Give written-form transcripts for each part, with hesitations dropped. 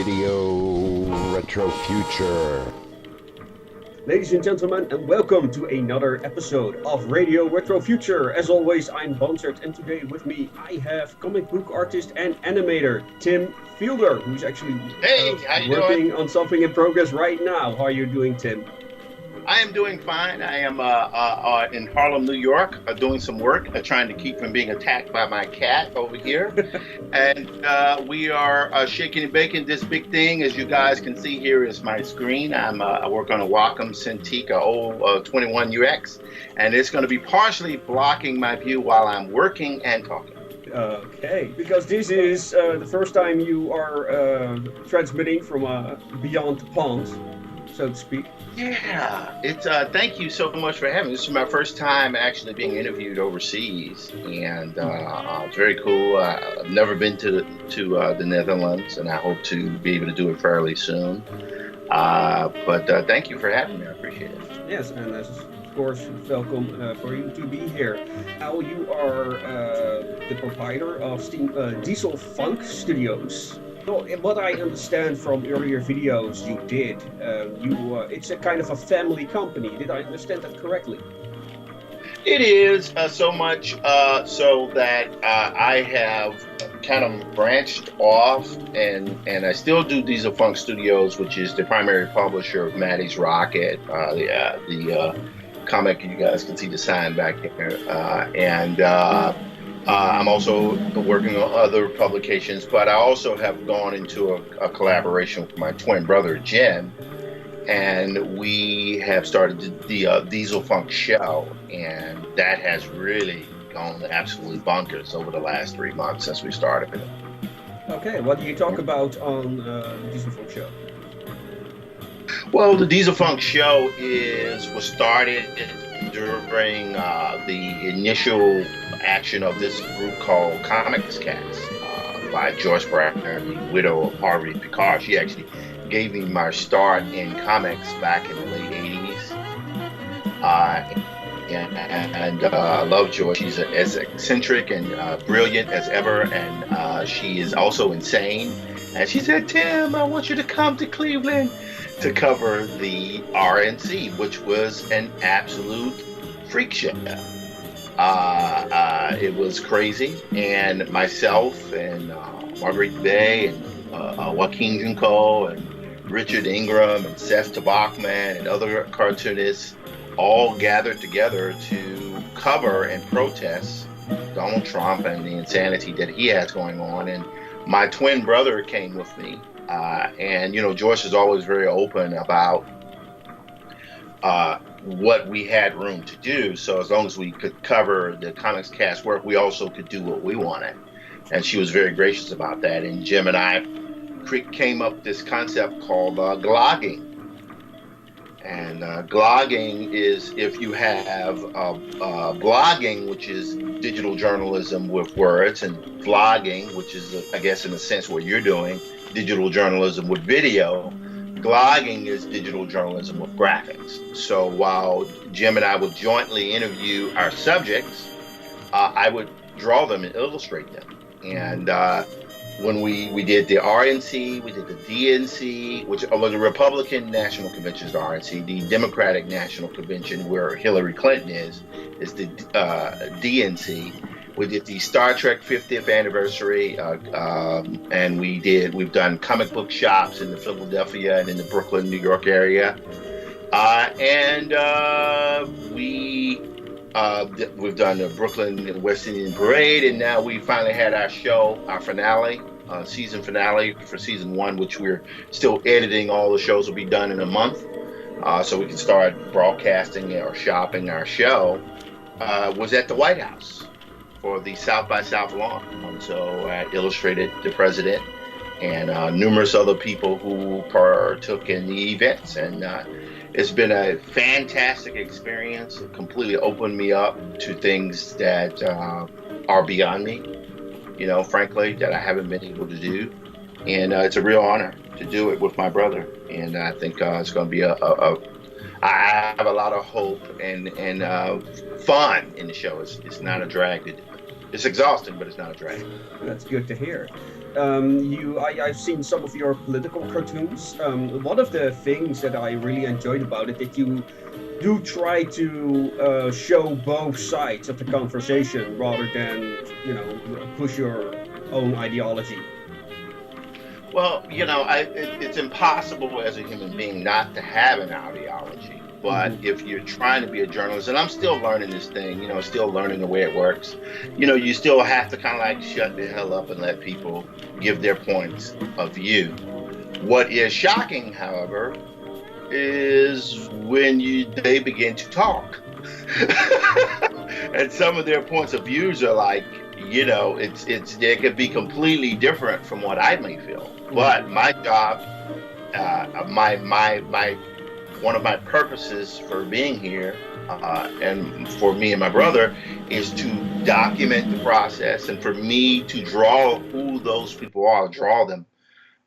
Radio Retrofuture. Ladies and gentlemen, and welcome to another episode of Radio Retrofuture. As always, I'm Bonsert, and today with me I have comic book artist and animator Tim Fielder, who's actually working on something in progress right now. How are you doing, Tim? I am doing fine. I am in Harlem, New York, doing some work, trying to keep from being attacked by my cat over here. And we are shaking and baking this big thing. As you guys can see here is my screen. I work on a Wacom Cintiq old 21 UX, and it's going to be partially blocking my view while I'm working and talking. Okay, because this is the first time you are transmitting from beyond the pond, so to speak. Yeah, it's thank you so much for having me. This is my first time actually being interviewed overseas, and it's very cool. I've never been to the Netherlands, and I hope to be able to do it fairly soon. But thank you for having me. I appreciate it. Yes, and of course, welcome for you to be here. Now you are the proprietor of Dieselfunk Studios. So, what I understand from earlier videos you did, it's a kind of a family company. Did I understand that correctly? It is so much so that I have kind of branched off, and I still do Dieselfunk Studios, which is the primary publisher of Maddie's Rocket, the comic. You guys can see the sign back there, and I'm also working on other publications, but I also have gone into a collaboration with my twin brother, Jim, and we have started the Dieselfunk show, and that has really gone absolutely bonkers over the last 3 months since we started it. Okay, what do you talk about on the Dieselfunk show? Well, the Dieselfunk show was started during the initial action of this group called Comics Cast by Joyce Bradner, the widow of Harvey Picard. She actually gave me my start in comics back in the late 80s. And I love Joyce. She's as eccentric and brilliant as ever, and she is also insane. And she said, "Tim, I want you to come to Cleveland to cover the RNC, which was an absolute freak show." It was crazy, and myself and Marguerite Bay and Joaquin Junco and Richard Ingram and Seth Tabachman and other cartoonists all gathered together to cover and protest Donald Trump and the insanity that he has going on. And my twin brother came with me, and Joyce is always very open about what we had room to do. So as long as we could cover the Comics Cast work, we also could do what we wanted. And she was very gracious about that. And Jim and I came up with this concept called glogging. And glogging is if you have blogging, which is digital journalism with words, and vlogging, which is, I guess, in a sense what you're doing, digital journalism with video. Glogging is digital journalism with graphics. So while Jim and I would jointly interview our subjects, I would draw them and illustrate them. And when we did the RNC, we did the DNC, which was the Republican National Convention is the RNC. The Democratic National Convention, where Hillary Clinton is the DNC. We did the Star Trek 50th anniversary, and we've done comic book shops in the Philadelphia and in the Brooklyn, New York area. We've done the Brooklyn West Indian Parade, and now we finally had our show, our finale, season finale for season 1, which we're still editing. All the shows will be done in a month, so we can start broadcasting or shopping our show. Was at the White House for the South by South launch. So I illustrated the president and numerous other people who partook in the events. And it's been a fantastic experience. It completely opened me up to things that are beyond me, frankly, that I haven't been able to do. And it's a real honor to do it with my brother. And I think it's going to be I have a lot of hope and fun in the show. It's not a drag. It's exhausting, but it's not a drag. That's good to hear. I've seen some of your political cartoons. One of the things that I really enjoyed about it that you do try to show both sides of the conversation rather than push your own ideology. Well, it's impossible as a human being not to have an ideology. But if you're trying to be a journalist, and I'm still learning this thing, still learning the way it works, you still have to kind of like shut the hell up and let people give their points of view. What is shocking, however, is when they begin to talk. And some of their points of views are like, they could be completely different from what I may feel. But my job, one of my purposes for being here, and for me and my brother, is to document the process, and for me to draw who those people are, draw them,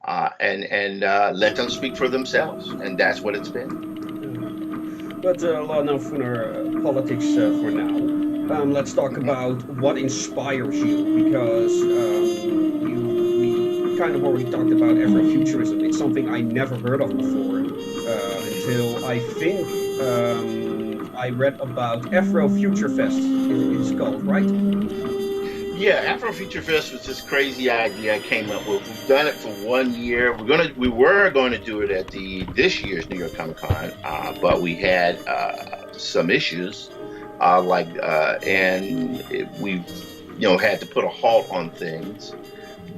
and let them speak for themselves, and that's what it's been. But enough for politics for now. Let's talk about what inspires you, because we kind of already talked about Afrofuturism. It's something I never heard of before until I think I read about Afrofuture Fest. It's called, right? Yeah, Afrofuture Fest was this crazy idea I came up with. We've done it for 1 year. We were going to do it at this year's New York Comic Con, but we had some issues. We've had to put a halt on things,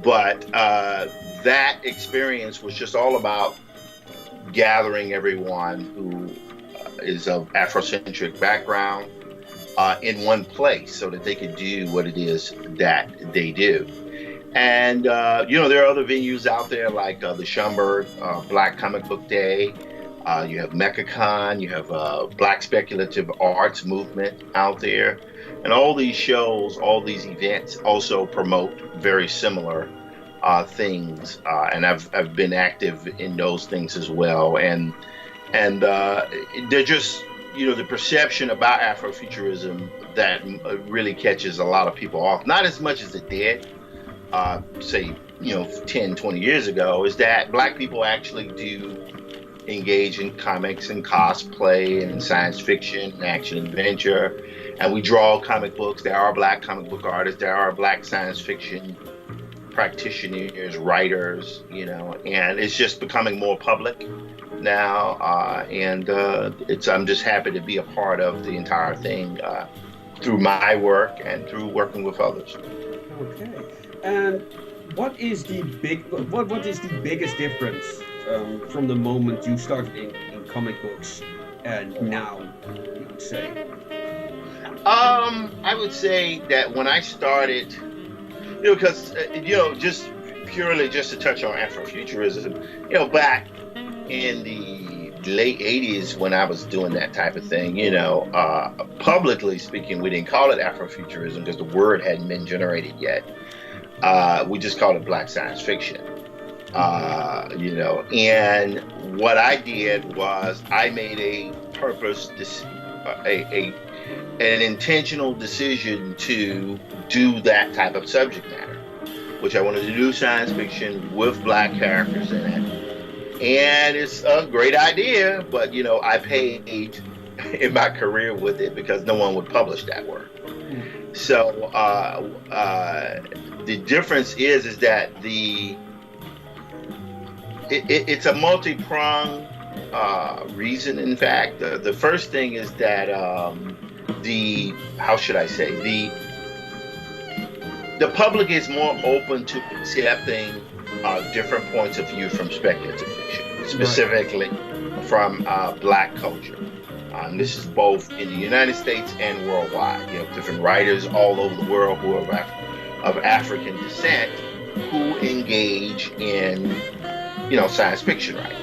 but that experience was just all about gathering everyone who is of Afrocentric background in one place so that they could do what it is that they do. And there are other venues out there like the Schomburg Black Comic Book Day. You have MechaCon, you have Black Speculative Arts Movement out there. And all these shows, all these events also promote very similar things. And I've been active in those things as well. And they're just, the perception about Afrofuturism that really catches a lot of people off, not as much as it did, say, 10, 20 years ago, is that Black people actually do engage in comics and cosplay and science fiction and action adventure, and we draw comic books. There are Black comic book artists, there are Black science fiction practitioners, writers, and it's just becoming more public now, and I'm just happy to be a part of the entire thing through my work and through working with others. Okay, and what is the biggest difference from the moment you started in comic books and now, you would say? I would say that when I started, because just purely to touch on Afrofuturism, back in the late 80s when I was doing that type of thing, publicly speaking, we didn't call it Afrofuturism because the word hadn't been generated yet. We just called it Black science fiction. And what I did was I made an intentional decision to do that type of subject matter, which I wanted to do science fiction with Black characters in it. And it's a great idea, but I paid in my career with it because no one would publish that work. So the difference is that it's a multi-pronged reason. In fact, the first thing is that the public is more open to accepting different points of view from speculative fiction, specifically from Black culture. This is both in the United States and worldwide. Different writers all over the world who are of African descent who engage in science fiction writing.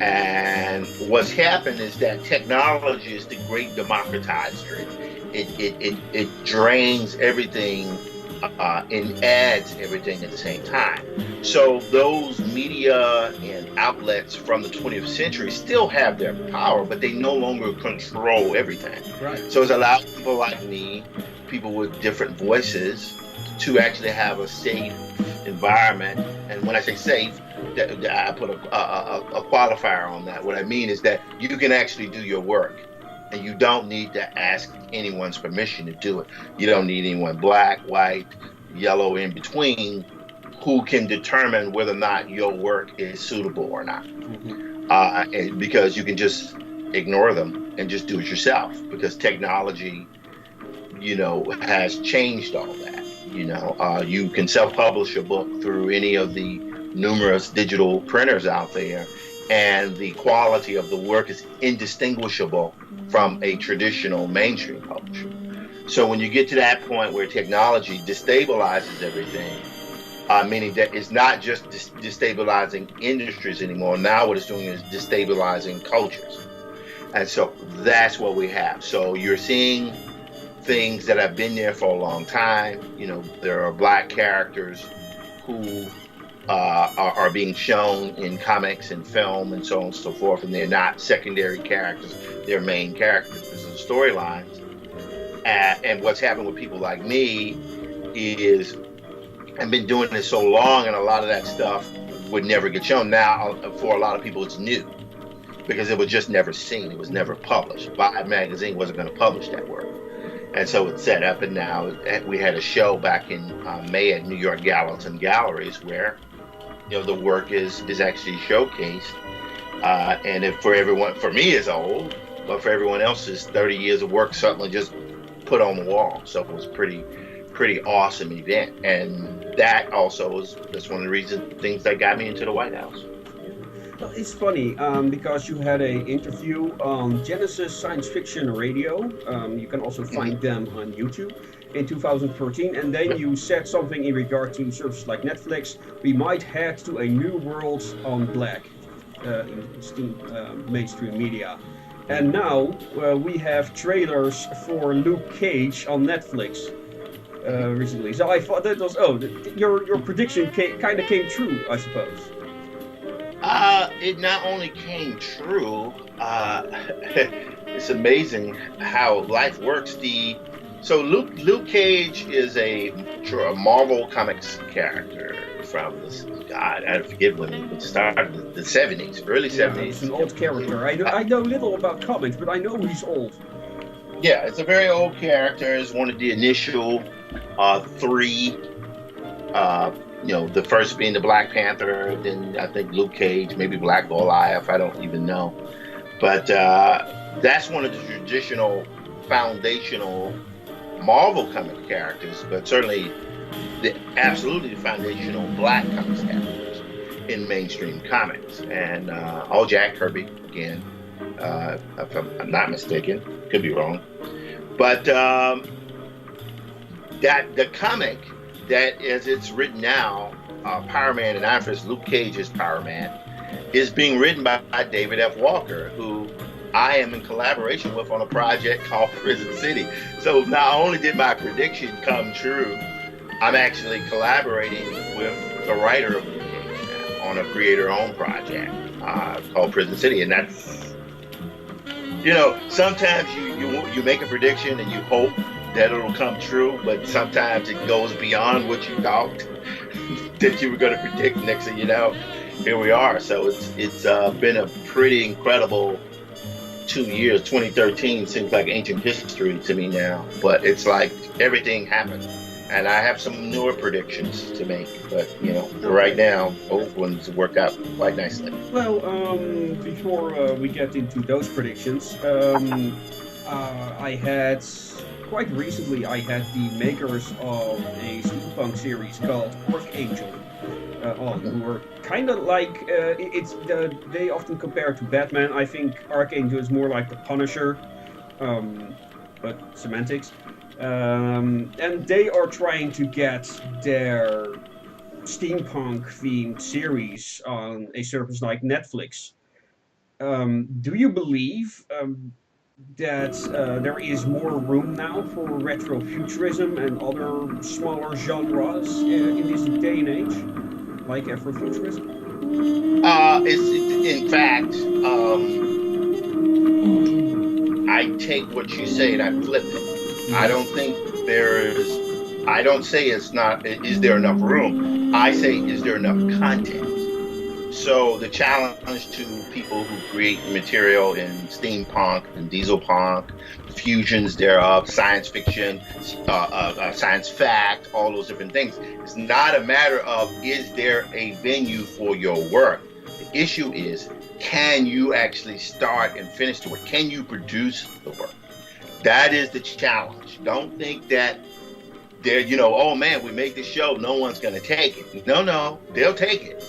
And what's happened is that technology is the great democratizer. It drains everything and adds everything at the same time. So those media and outlets from the 20th century still have their power, but they no longer control everything. Right. So it's allowed people like me, people with different voices, to actually have a say environment. And when I say safe, I put a qualifier on that. What I mean is that you can actually do your work, and you don't need to ask anyone's permission to do it. You don't need anyone black, white, yellow, in between, who can determine whether or not your work is suitable or not. And because you can just ignore them and just do it yourself, because technology, has changed all that. You can self-publish a book through any of the numerous digital printers out there, and the quality of the work is indistinguishable from a traditional mainstream publisher. So when you get to that point where technology destabilizes everything, meaning that it's not just destabilizing industries anymore. Now what it's doing is destabilizing cultures. And so that's what we have. So you're seeing things that have been there for a long time. There are black characters who are being shown in comics and film and so on and so forth, and they're not secondary characters, they're main characters and storylines. And what's happened with people like me is I've been doing this so long, and a lot of that stuff would never get shown. Now, for a lot of people, it's new because it was just never seen. It was never published. Vibe magazine wasn't going to publish that work. And so it's set up, and now we had a show back in May at New York Gallatin Galleries where the work is actually showcased. And if for me it's old, but for everyone else it's 30 years of work suddenly just put on the wall. So it was pretty awesome event. And that's one of the things that got me into the White House. Well, it's funny because you had an interview on Genesis Science Fiction Radio. You can also find them on YouTube in 2013. And then you said something in regard to services like Netflix. We might head to a new world on black in mainstream media. And now we have trailers for Luke Cage on Netflix recently. So I thought that was, your prediction kind of came true, I suppose. It not only came true, it's amazing how life works. So Luke Cage is a Marvel Comics character from I forget when it started, the 70s, early 70s. It's an old character. I know little about comics, but I know he's old. Yeah, it's a very old character. It's one of the initial three. The first being the Black Panther, then I think Luke Cage, maybe Black Goliath, I don't even know. But that's one of the traditional, foundational Marvel comic characters, but certainly absolutely foundational Black comics characters in mainstream comics. And Jack Kirby, again, if I'm not mistaken, could be wrong. But that the comic, that as it's written now, Power Man and Iron Fist, Luke Cage's Power Man, is being written by David F. Walker, who I am in collaboration with on a project called Prison City. So not only did my prediction come true, I'm actually collaborating with the writer of Luke Cage now on a creator-owned project called Prison City. And that's, sometimes you make a prediction and you hope that it'll come true, but sometimes it goes beyond what you thought that you were going to predict. Next thing you know, here we are. So it's been a pretty incredible 2 years. 2013 seems like ancient history to me now, but it's like everything happened. And I have some newer predictions to make, but right now, both ones work out quite nicely. Well, before we get into those predictions, quite recently I had the makers of a steampunk series called Archangel on, who were kind of like, they often compare it to Batman. I think Archangel is more like the Punisher, but semantics. And they are trying to get their steampunk themed series on a service like Netflix. Do you believe that there is more room now for retrofuturism and other smaller genres in this day and age, like Afrofuturism? In fact, I take what you say and I flip it. I don't think there is I don't say it's not, is there enough room? I say, is there enough content? So the challenge to people who create material in steampunk and dieselpunk, fusions thereof, science fiction, science fact, all those different things, it's not a matter of is there a venue for your work. The issue is, can you actually start and finish the work? Can you produce the work? That is the challenge. Don't think that they're, oh man, we made this show, no one's going to take it. No, they'll take it.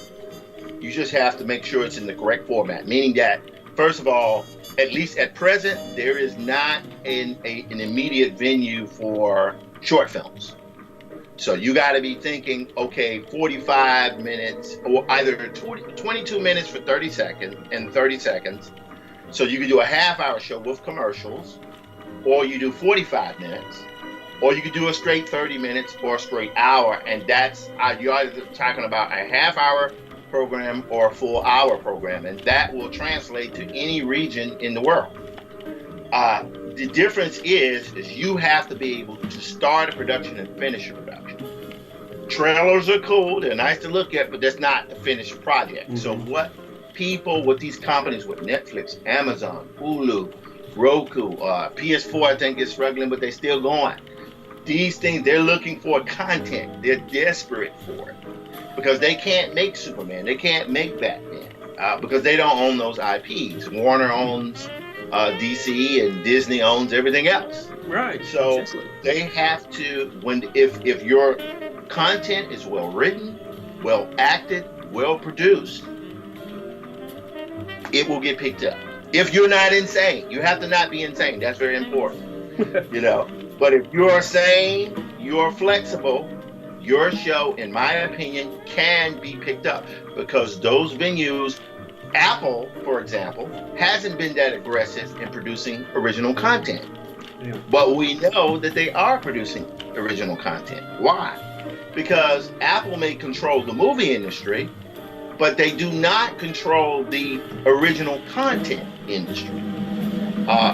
You just have to make sure it's in the correct format, meaning that, first of all, at least at present, there is not an immediate venue for short films. So you got to be thinking, okay, 45 minutes or either 22 minutes for 30 seconds and 30 seconds. So you can do a half-hour show with commercials, or you do 45 minutes, or you could do a straight 30 minutes or a straight hour. And that's, you're either talking about a half-hour program or a full hour program, and that will translate to any region in the world. The difference is you have to be able to start a production and finish a production. Trailers are cool, they're nice to look at, but that's not a finished project. Mm-hmm. So what these companies with Netflix, Amazon, Hulu, Roku, PS4 I think is struggling, but they're still going. These things, they're looking for content. They're desperate for it. Because they can't make Superman, they can't make Batman, because they don't own those IPs. Warner owns DC, and Disney owns everything else. Right. So exactly. They have to, if your content is well written, well acted, well produced, it will get picked up. If you're not insane, you have to not be insane. That's very important. But if you're sane, you're flexible, your show, in my opinion, can be picked up, because those venues, Apple, for example, hasn't been that aggressive in producing original content. Yeah. But we know that they are producing original content. Why? Because Apple may control the movie industry, but they do not control the original content industry.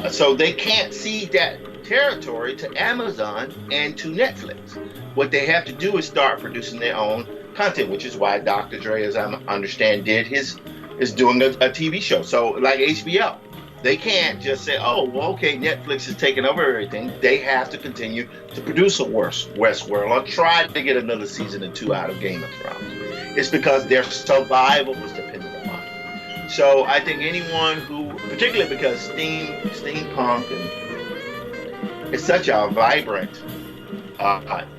So they can't cede that territory to Amazon and to Netflix. What they have to do is start producing their own content, which is why Dr. Dre, as I understand, is doing a TV show. So like HBO, they can't just say, oh, well, okay, Netflix is taking over everything. They have to continue to produce a Westworld or try to get another season or 2 out of Game of Thrones. It's because their survival was dependent upon it. So I think anyone who, particularly because steampunk is such a vibrant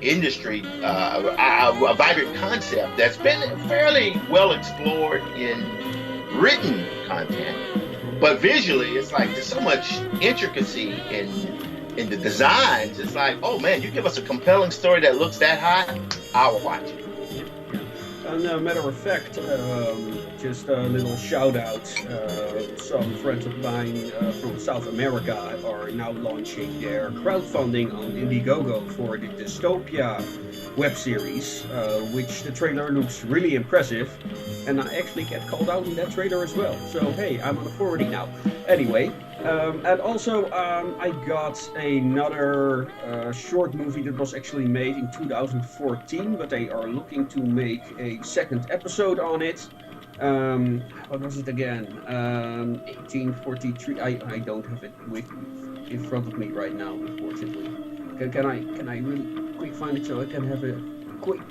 industry, a vibrant concept that's been fairly well explored in written content, but visually it's like there's so much intricacy in the designs. It's like, oh man, you give us a compelling story that looks that high, I will watch it. And matter of fact, just a little shout out, some friends of mine from South America are now launching their crowdfunding on Indiegogo for the Dystopia web series, which the trailer looks really impressive, and I actually get called out in that trailer as well. So hey, I'm on authority now. Anyway, and also I got another short movie that was actually made in 2014, but they are looking to make a second episode on it. What was it again? 1843. I don't have it in front of me right now, unfortunately. Can I really quick find it so I can have a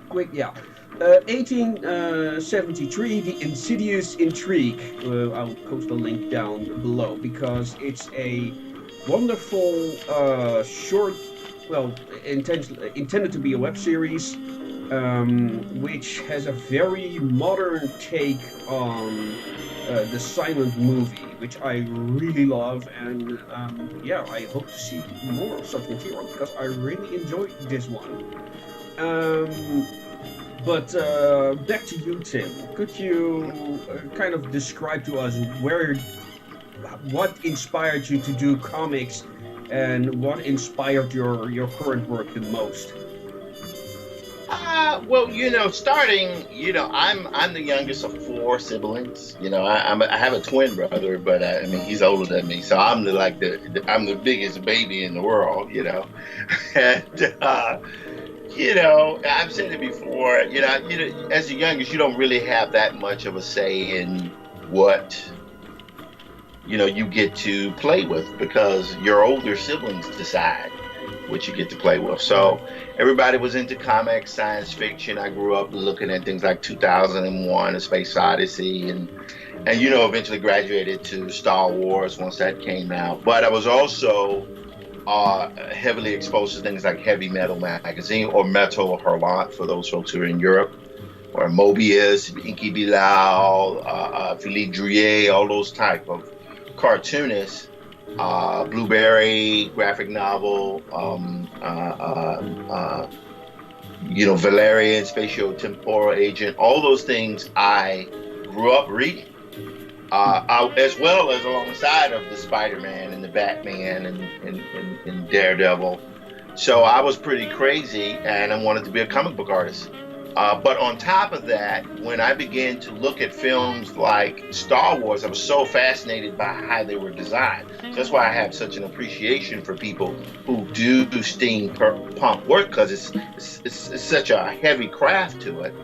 quick yeah. 1873, The Insidious Intrigue. I'll post a link down below, because it's a wonderful short, well, intended to be a web series, which has a very modern take on the silent movie, which I really love, and yeah, I hope to see more of such material, because I really enjoyed this one. But back to you, Tim. Could you kind of describe to us what inspired you to do comics, and what inspired your current work the most? Well, starting, I'm the youngest of 4 siblings. I have a twin brother, but I mean, he's older than me, so I'm I'm the biggest baby in the world, and I've said it before. As the youngest, you don't really have that much of a say in what you get to play with because your older siblings decide what you get to play with. So everybody was into comics, science fiction. I grew up looking at things like 2001: A Space Odyssey, and eventually graduated to Star Wars once that came out. But I was also heavily exposed to things like Heavy Metal magazine or Metal Hurlant for those folks who are in Europe, or Mobius, Inky Bilal, Philippe Drouillet, all those type of cartoonists. Blueberry graphic novel, Valerian, Spatio-Temporal Agent, all those things I grew up reading. As well as alongside of the Spider-Man and the Batman and Daredevil. So I was pretty crazy and I wanted to be a comic book artist. But on top of that, when I began to look at films like Star Wars, I was so fascinated by how they were designed. So that's why I have such an appreciation for people who do steampunk work, because it's such a heavy craft to it.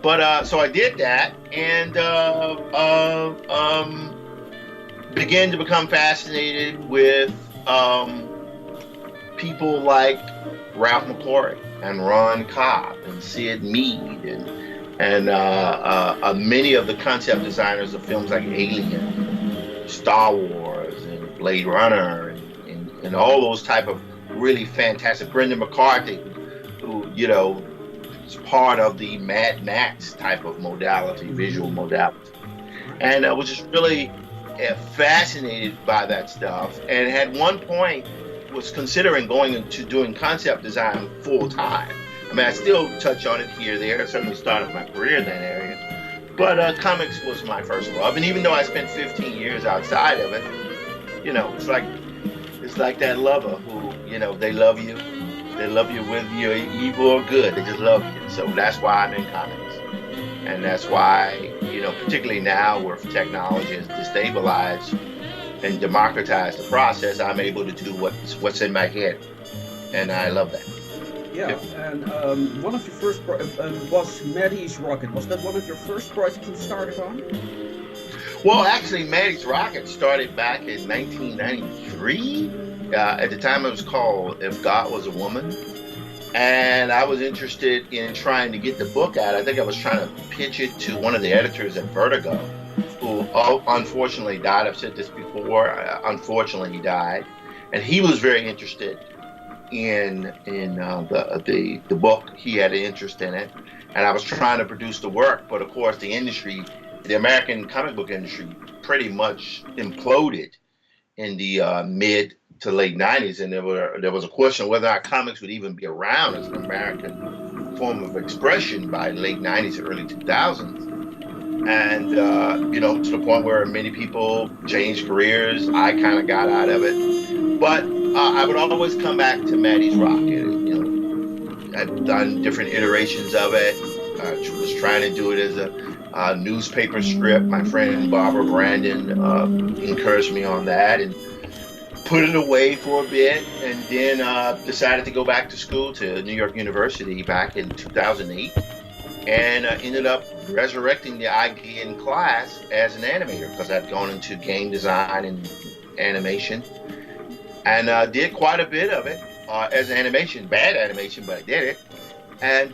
But so I did that and began to become fascinated with people like Ralph McQuarrie and Ron Cobb and Sid Mead and many of the concept designers of films like Alien, Star Wars, and Blade Runner, and all those type of really fantastic. Brendan McCarthy, who is part of the Mad Max type of modality, visual modality, and I was just really fascinated by that stuff. And at one point was considering going into doing concept design full time. I mean, I still touch on it here or there. I certainly started my career in that area. But comics was my first love. And even though I spent 15 years outside of it, it's like that lover who, they love you. They love you whether you're evil or good. They just love you. So that's why I'm in comics. And that's why, particularly now where technology has destabilized and democratized the process, I'm able to do what's in my head. And I love that. Yeah, and one of your first was Maddie's Rocket. Was that one of your first projects you started on? Well, actually, Maddie's Rocket started back in 1993. At the time, it was called If God Was a Woman. And I was interested in trying to get the book out. I think I was trying to pitch it to one of the editors at Vertigo, who unfortunately died. I've said this before. Unfortunately, he died. And he was very interested in the book. He had an interest in it. And I was trying to produce the work. But of course, the American comic book industry pretty much imploded in the mid to late 90s, and there was a question of whether or not comics would even be around as an American form of expression by late 90s, early 2000s. And, to the point where many people changed careers. I kind of got out of it. But I would always come back to Maddie's Rocket. I've done different iterations of it. I was trying to do it as a newspaper strip. My friend Barbara Brandon encouraged me on that and put it away for a bit, and then decided to go back to school to New York University back in 2008, and ended up resurrecting the idea in class as an animator because I'd gone into game design and animation, and did quite a bit of it as animation, bad animation, but I did it. And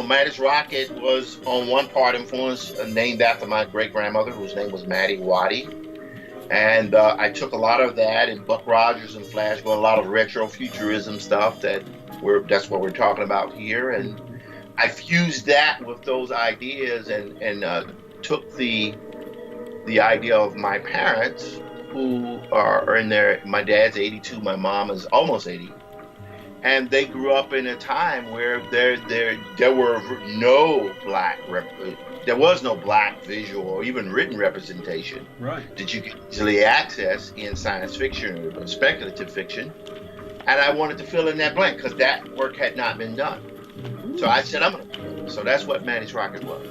Maddie's Rocket was on one part influenced, named after my great-grandmother, whose name was Maddie Waddy. And I took a lot of that and Buck Rogers and Flash, but a lot of Retrofuturism stuff that's what we're talking about here. And I fused that with those ideas and took the idea of my parents, who are in my dad's 82, my mom is almost 80. And they grew up in a time where there was no black visual or even written representation that you could easily access in science fiction or speculative fiction. And I wanted to fill in that blank because that work had not been done. Mm-hmm. So I said, I'm going to do it. So that's what Maddie's Rocket was.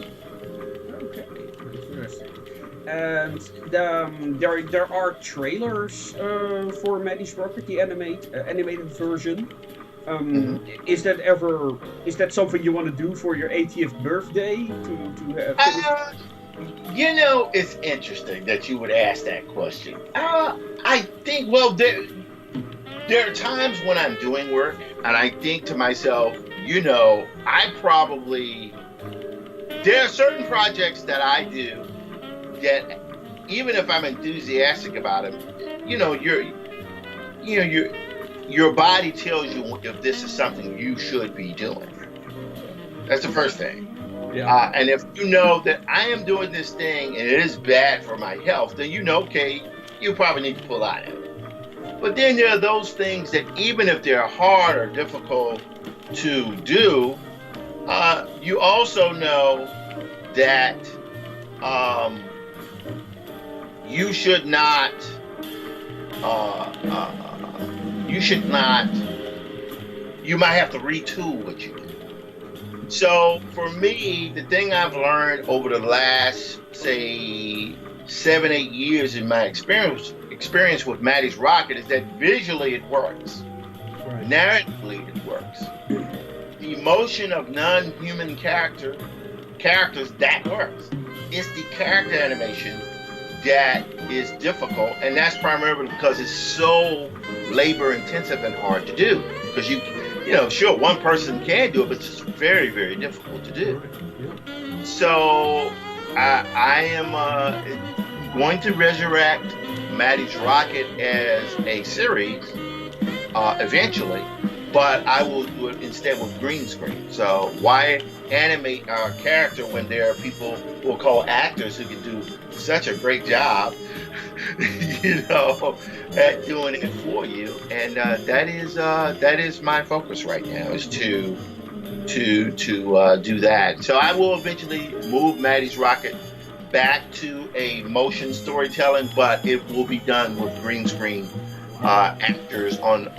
Okay, interesting. And there are trailers for Maddie's Rocket, the animated version. Is that something you want to do for your 80th birthday to have finish? It's interesting that you would ask that question. I think, well, there are times when I'm doing work and I think to myself, there are certain projects that I do that even if I'm enthusiastic about them, your body tells you if this is something you should be doing. That's the first thing. Yeah. And if you know that I am doing this thing and it is bad for my health, then okay, you probably need to pull out of it. But then there are those things that even if they're hard or difficult to do, you also know that you should not, you might have to retool what you do. So for me, the thing I've learned over the last, say, 7-8 years in my experience with Maddie's Rocket is that visually it works. Right. Narratively it works. The emotion of non-human characters, that works. It's the character animation that is difficult, and that's primarily because it's so labor intensive and hard to do. Because sure, one person can do it, but it's just very, very difficult to do. So I am going to resurrect Maddie's Rocket as a series eventually, but I will do it instead with green screen. So why animate our character when there are people who we'll call actors who can do such a great job, at doing it for you? And that is my focus right now, is to do that. So I will eventually move Maddie's Rocket back to a motion storytelling, but it will be done with green screen actors on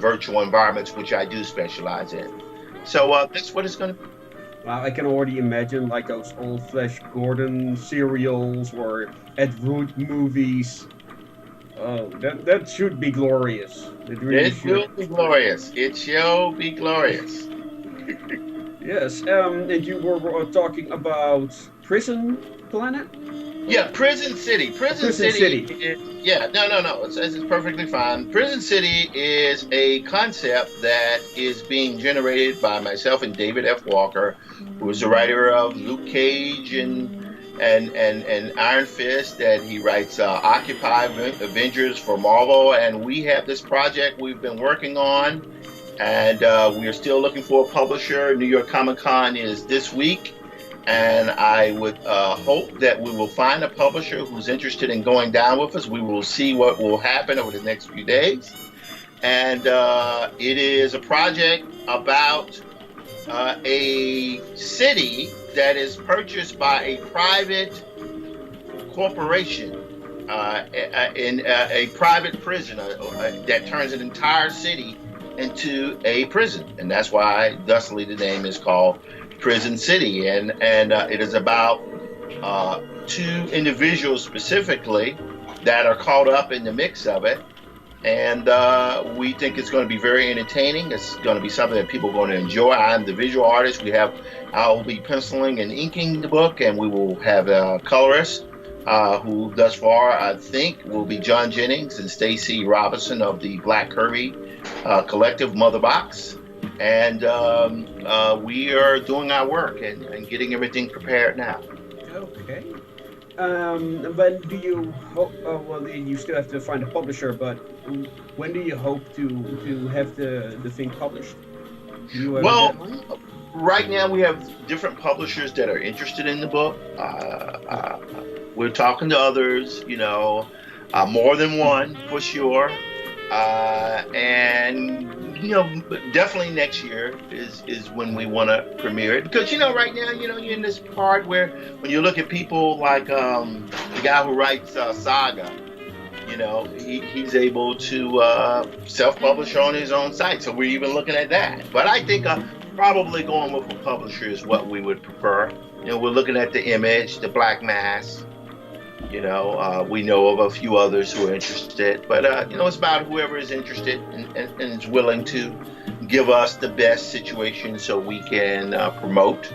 virtual environments, which I do specialize in. So that's what it's going to be. Well, I can already imagine like those old Flash Gordon serials or Ed Wood movies. Oh, that should be glorious. It really will be glorious. It shall be glorious. Yes, and you were talking about Prison Planet? Yeah, Prison City. Prison City. No. It's perfectly fine. Prison City is a concept that is being generated by myself and David F. Walker, who is the writer of Luke Cage and Iron Fist. That he writes Occupy Avengers for Marvel, and we have this project we've been working on, and we are still looking for a publisher. New York Comic Con is this week. And I would hope that we will find a publisher who's interested in going down with us. We will see what will happen over the next few days. And it is a project about a city that is purchased by a private corporation in a private prison that turns an entire city into a prison. And that's why, thusly, the name is called Prison City, and it is about two individuals specifically that are caught up in the mix of it, and we think it's going to be very entertaining. It's going to be something that people are going to enjoy. I'm the visual artist. I'll be penciling and inking the book, and we will have a colorist who thus far I think will be John Jennings and Stacy Robinson of the Black Kirby collective Mother Box. And we are doing our work and getting everything prepared now. Okay. When do you hope? Well, you still have to find a publisher, but when do you hope to have the thing published? Do you have a deadline? Right now we have different publishers that are interested in the book. We're talking to others, more than one for sure. And definitely next year is when we want to premiere it, because right now you're in this part where when you look at people like the guy who writes Saga, he's able to self-publish on his own site, so we're even looking at that. But I think probably going with a publisher is what we would prefer. We're looking at the Image, the Black Mass. We know of a few others who are interested, but it's about whoever is interested and is willing to give us the best situation so we can promote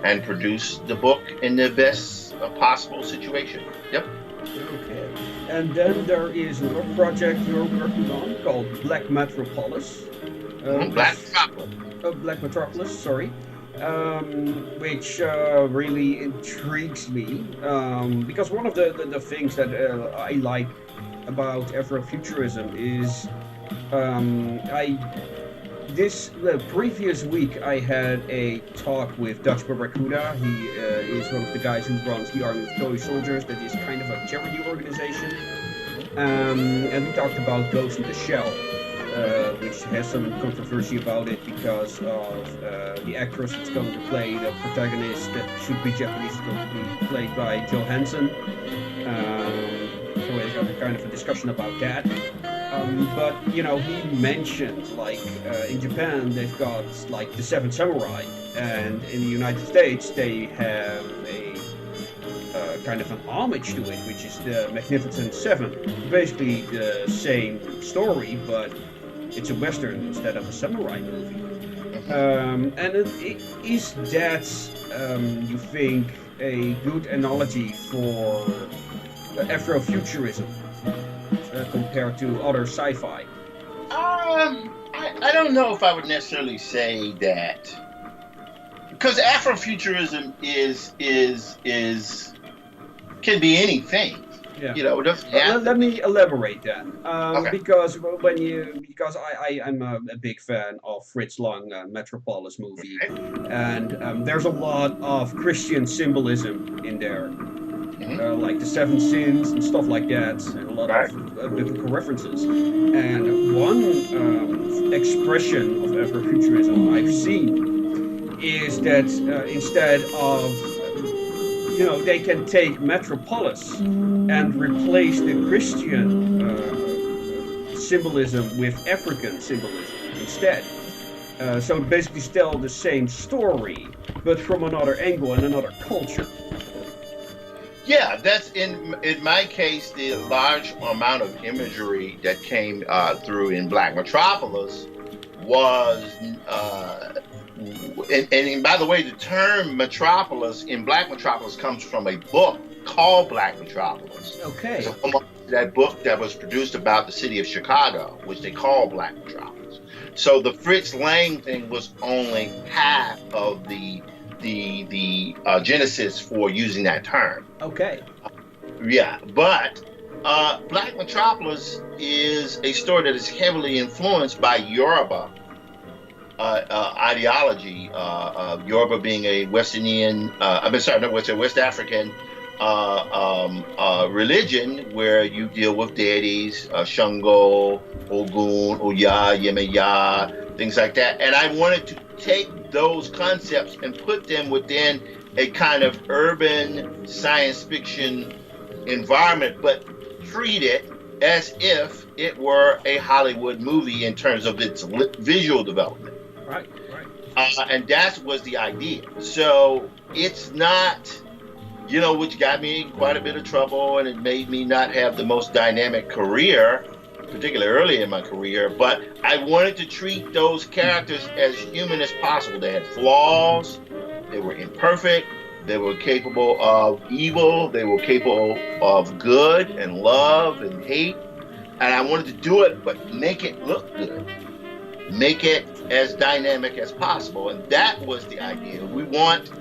and produce the book in the best possible situation. Yep. Okay. And then there is another project you're working on called Black Metropolis. Black Metropolis. Black Metropolis, sorry. Which really intrigues me. Because one of the things that I like about Afrofuturism is the previous week I had a talk with Dutch Barracuda. He is one of the guys who runs the Army of Toy Soldiers. That is kind of a charity organization. And we talked about Ghost in the Shell, which has some controversy about it because of the actress that's going to play the protagonist that should be Japanese is going to be played by Johansson. So we got a kind of a discussion about that. But you know, he mentioned like in Japan they've got like the Seven Samurai, and in the United States they have a kind of an homage to it, which is the Magnificent Seven. Basically the same story, but it's a western instead of a samurai movie. And is that you think a good analogy for Afrofuturism? Compared to other sci-fi? I don't know if I would necessarily say that, because Afrofuturism can be anything. Yeah. You know, it doesn't have let me elaborate then. Okay. Because I'm a big fan of Fritz Lang Metropolis movie, and there's a lot of Christian symbolism in there. Like the Seven Sins and stuff like that, and a lot of biblical references. And one expression of Afrofuturism I've seen is that instead of, they can take Metropolis and replace the Christian symbolism with African symbolism instead. So basically tell the same story, but from another angle and another culture. Yeah, that's in my case, the large amount of imagery that came through in Black Metropolis was, and by the way, the term Metropolis in Black Metropolis comes from a book called Black Metropolis. Okay. That book that was produced about the city of Chicago, which they call Black Metropolis. So the Fritz Lang thing was only half of the genesis for using that term. Okay. Yeah, but Black Metropolis is a story that is heavily influenced by Yoruba ideology. Yoruba being a West African religion where you deal with deities, Shango, Ogun, Oya, Yemeya, things like that. And I wanted to take those concepts and put them within a kind of urban science fiction environment, but treat it as if it were a Hollywood movie in terms of its visual development. Right. And that was the idea. So it's not, which got me in quite a bit of trouble, and it made me not have the most dynamic career, particularly early in my career, but I wanted to treat those characters as human as possible. They had flaws, they were imperfect, they were capable of evil, they were capable of good and love and hate, and I wanted to do it, but make it look good. Make it as dynamic as possible, and that was the idea. We want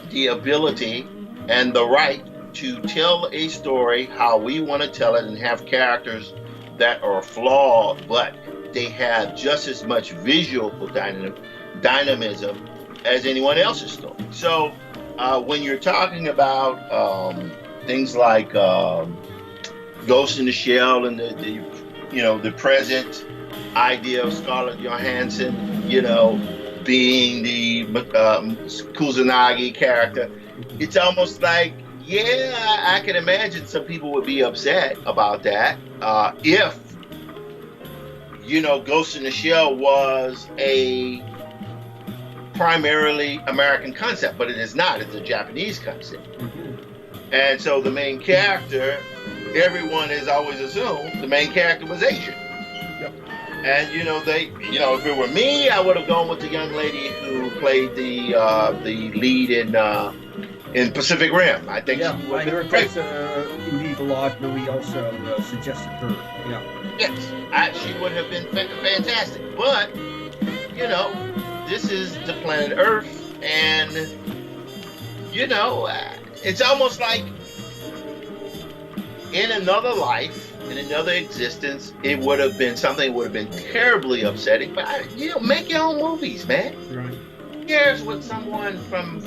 the ability and the right to tell a story how we want to tell it and have characters that are flawed, but they have just as much visual dynamism as anyone else's story. So when you're talking about things like Ghost in the Shell and the present idea of Scarlett Johansson, being the Kusanagi character, it's almost like, yeah, I can imagine some people would be upset about that if, Ghost in the Shell was a primarily American concept, but it is not. It's a Japanese concept. Mm-hmm. And so the main character, everyone has always assumed the main character was Asian. Yep. And if it were me, I would have gone with the young lady who played the lead in Pacific Rim. I think Yeah, she would I have heard been great. that indeed a lot, but we also suggested her. Yeah. Yes, she would have been fantastic. But this is the planet Earth, and it's almost like in another life, in another existence, it would have been something that would have been terribly upsetting. But make your own movies, man. Right. Who cares what someone from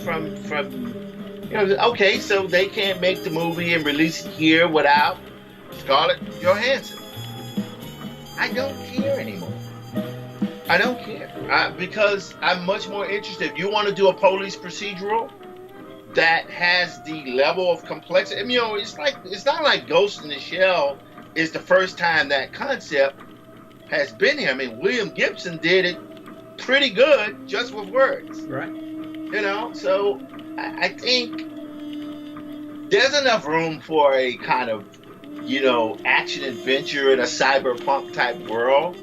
okay, so they can't make the movie and release it here without Scarlett Johansson. I don't care anymore. I don't care because I'm much more interested. If you want to do a police procedural that has the level of complexity, it's not like Ghost in the Shell is the first time that concept has been here. I mean, William Gibson did it pretty good just with words, right? So I think there's enough room for a kind of action adventure in a cyberpunk type world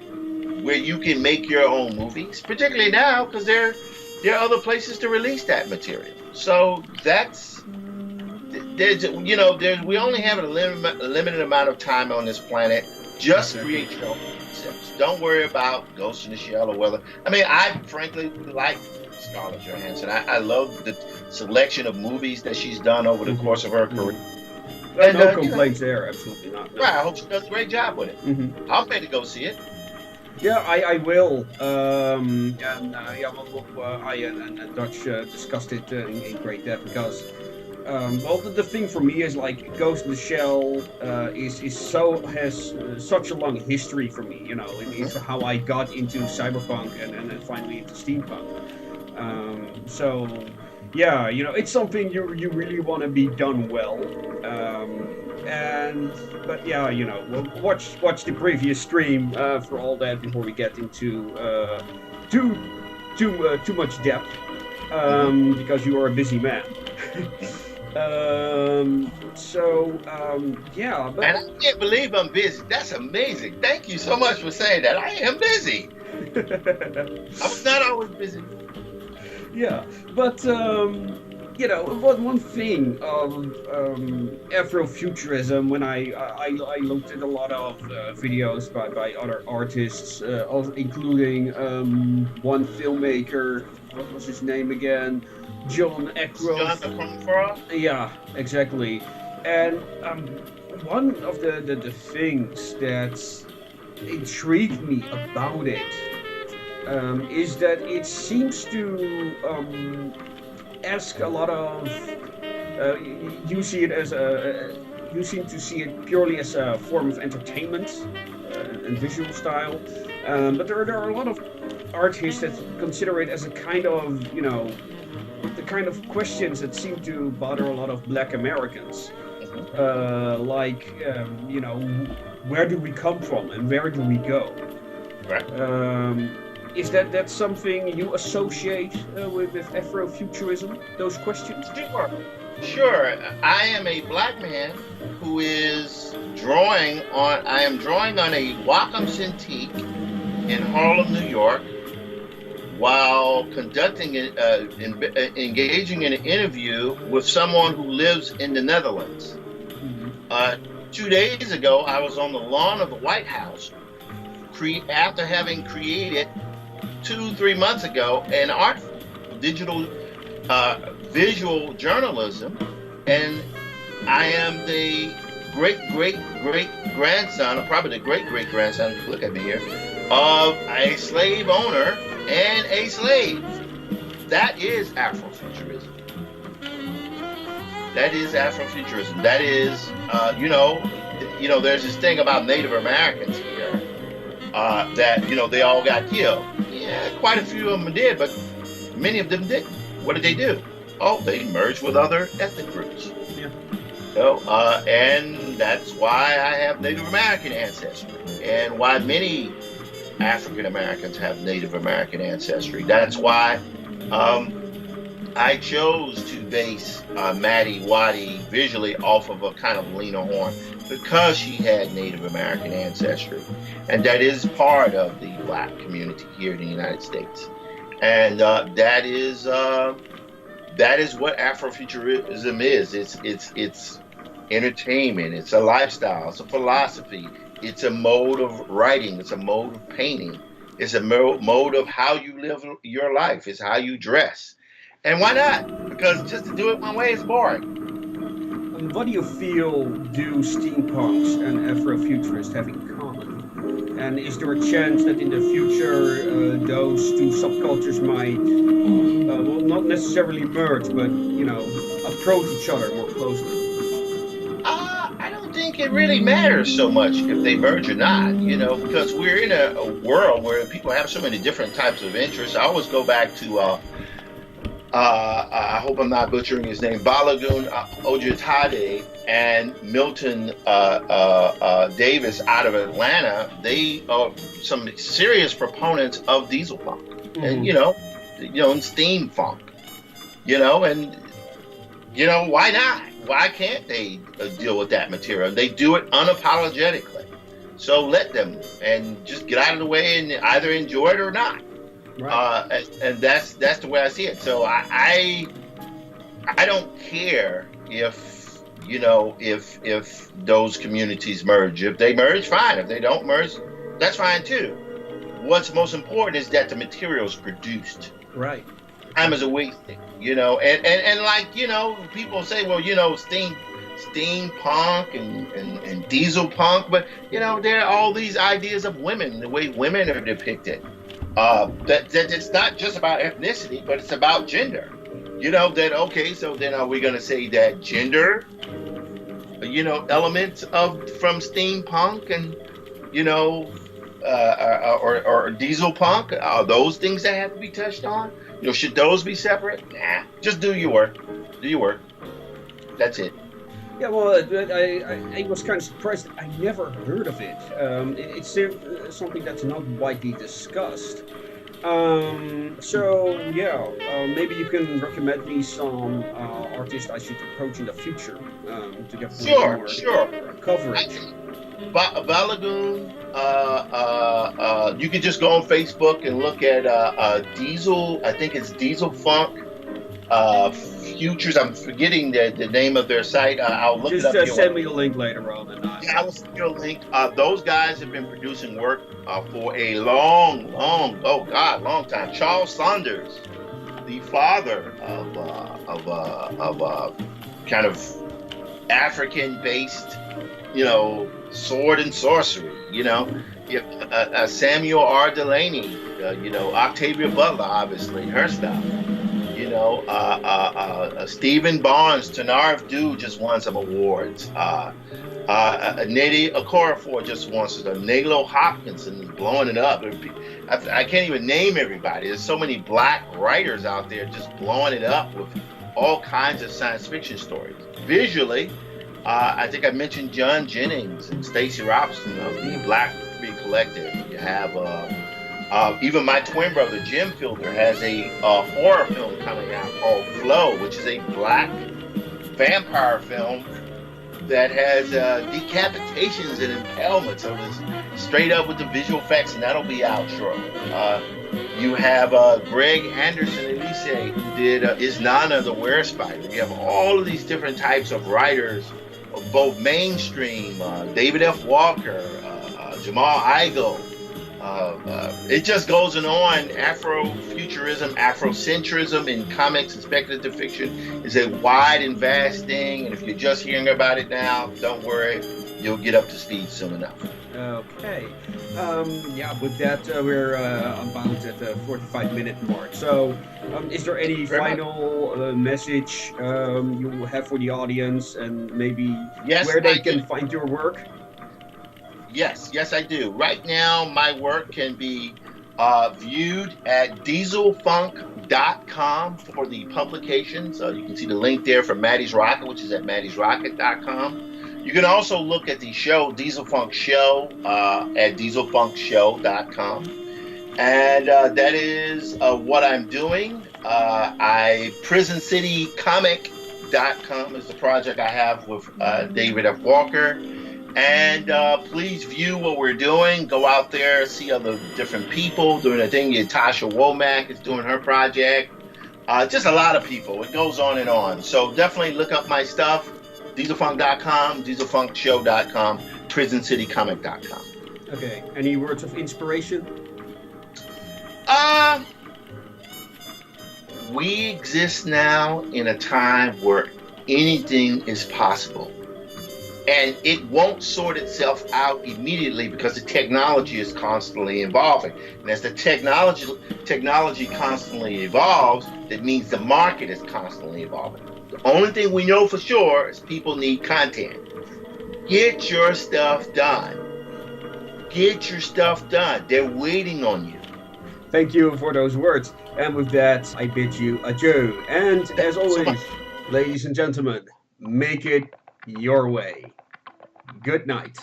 where you can make your own movies, particularly now because there are other places to release that material. So we only have a limited amount of time on this planet. Just create your own concepts. Don't worry about Ghost in the Shell or whether. I mean, I frankly like Scarlett Johansson. I love the selection of movies that she's done over the course of her career. No complaints there, absolutely not. No. Right, I hope she does a great job with it. I'll pay to go see it. Yeah, I will. I and Dutch discussed it in great depth because, the thing for me is like Ghost in the Shell has such a long history for me. It's how I got into cyberpunk and then finally into steampunk. It's something you really want to be done well. We'll watch the previous stream for all that before we get into too much depth because you are a busy man. And I can't believe I'm busy. That's amazing. Thank you so much for saying that. I am busy. I was not always busy. Yeah, but one thing of Afrofuturism, when I looked at a lot of videos by other artists, including one filmmaker, what was his name again? John Eckroth. Yeah, exactly. And one of the things that intrigued me about it is that it seems to ask a lot of. You seem to see it purely as a form of entertainment and visual style, but there are a lot of artists that consider it as a kind of, the kind of questions that seem to bother a lot of Black Americans, where do we come from and where do we go? Right. Is that something you associate with Afrofuturism? Those questions? Sure. I am a black man who is drawing on. I am drawing on a Wacom Cintiq in Harlem, New York, while conducting engaging in an interview with someone who lives in the Netherlands. 2 days ago, I was on the lawn of the White House, after having created 2-3 months ago an art digital visual journalism, and I am the great grandson, or probably the great grandson, if you look at me here, of a slave owner and a slave. That is Afrofuturism. That is Afrofuturism. That is, there's this thing about Native Americans here that they all got killed. Yeah, quite a few of them did, but many of them didn't. What did they do? Oh, they merged with other ethnic groups. Yeah. And that's why I have Native American ancestry, and why many African Americans have Native American ancestry. That's why I chose to base Maddie Waddy visually off of a kind of Lena Horne, because she had Native American ancestry. and that is part of the Black community here in the United States. And that is what Afrofuturism is. It's entertainment. It's a lifestyle. It's a philosophy. It's a mode of writing. It's a mode of painting. It's a mode of how you live your life. It's how you dress. And why not? Because just to do it one way is boring. What do you feel do steampunks and Afrofuturists have in common? And is there a chance that in the future those two subcultures might, well, not necessarily merge, but, you know, approach each other more closely? I don't think it really matters so much if they merge or not, because we're in a world where people have so many different types of interests. I always go back to I hope I'm not butchering his name, Balagoon Ojitade and Milton Davis out of Atlanta. They are some serious proponents of dieselfunk, and and steampunk, and why not? Why can't they deal with that material? They do it unapologetically, so let them and just get out of the way and either enjoy it or not. Right. And that's the way I see it. So I don't care if those communities merge. If they merge, fine. If they don't merge, that's fine too. What's most important is that the material is produced. Right. Time is a wasting, and like, people say, well, steampunk and diesel punk, but there are all these ideas of women, the way women are depicted. That it's not just about ethnicity, but it's about gender. So then are we going to say that gender, elements from steampunk and, or diesel punk, are those things that have to be touched on? Should those be separate? Nah, just do your work. Do your work. That's it. Yeah, well, I was kind of surprised. I never heard of it. It's something that's not widely discussed. Maybe you can recommend me some artists I should approach in the future to get more coverage. Balagoon, you can just go on Facebook and look at Diesel. I think it's Dieselfunk Futures. I'm forgetting the name of their site. I'll look it up. Just send me a link later on. Yeah, I will send you a link. Those guys have been producing work for a long time. Charles Saunders, the father of kind of African-based, sword and sorcery. Samuel R. Delaney, Octavia Butler, obviously, her stuff. Stephen Barnes, Tanarv Due just won some awards. Nnedi Okorafor just won some. Naglo Hopkinson is blowing it up. I can't even name everybody. There's so many Black writers out there just blowing it up with all kinds of science fiction stories. Visually, I think I mentioned John Jennings and Stacey Robinson of the Black Free Collective. You have even my twin brother Jim Fielder has a horror film coming out called Flow, which is a Black vampire film that has decapitations and impalements. So it's straight up with the visual effects, and that'll be out shortly. You have Greg Anderson Elise, who did Is Nana the Were-Spider. You have all of these different types of writers, both mainstream, David F. Walker, Jamal Igle. It just goes on. Afrofuturism, Afrocentrism in comics and speculative fiction is a wide and vast thing. And if you're just hearing about it now, don't worry, you'll get up to speed soon enough. Okay. With that, we're about at the 45-minute mark. So, is there any final message you have for the audience, and maybe where they can find your work? Yes, I do. Right now, my work can be viewed at dieselfunk.com for the publications. You can see the link there for Maddie's Rocket, which is at maddiesrocket.com. You can also look at the show, Dieselfunk Show, at dieselfunkshow.com. And that is what I'm doing. PrisonCityComic.com is the project I have with David F. Walker. And please view what we're doing. Go out there, see other different people doing their thing. Tasha Womack is doing her project. Just a lot of people. It goes on and on. So definitely look up my stuff. Dieselfunk.com, dieselfunkshow.com, prisoncitycomic.com. Okay. Any words of inspiration? We exist now in a time where anything is possible. And it won't sort itself out immediately because the technology is constantly evolving. And as the technology constantly evolves, that means the market is constantly evolving. The only thing we know for sure is people need content. Get your stuff done. Get your stuff done. They're waiting on you. Thank you for those words. And with that, I bid you adieu. And as always, ladies and gentlemen, make it your way. Good night.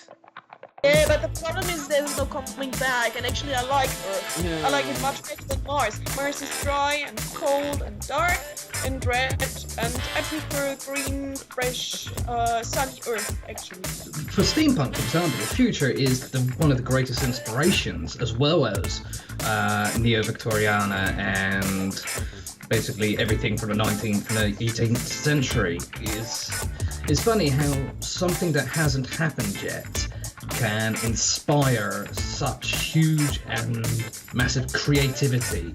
Yeah, but the problem is there's no coming back, and actually I like Earth. Yeah. I like it much better than Mars. Mars is dry and cold and dark and red, and I prefer green, fresh, sunny Earth, actually. For steampunk, for example, the future is one of the greatest inspirations, as well as Neo-Victoriana and basically everything from the 19th and the 18th century. It's funny how something that hasn't happened yet can inspire such huge and massive creativity.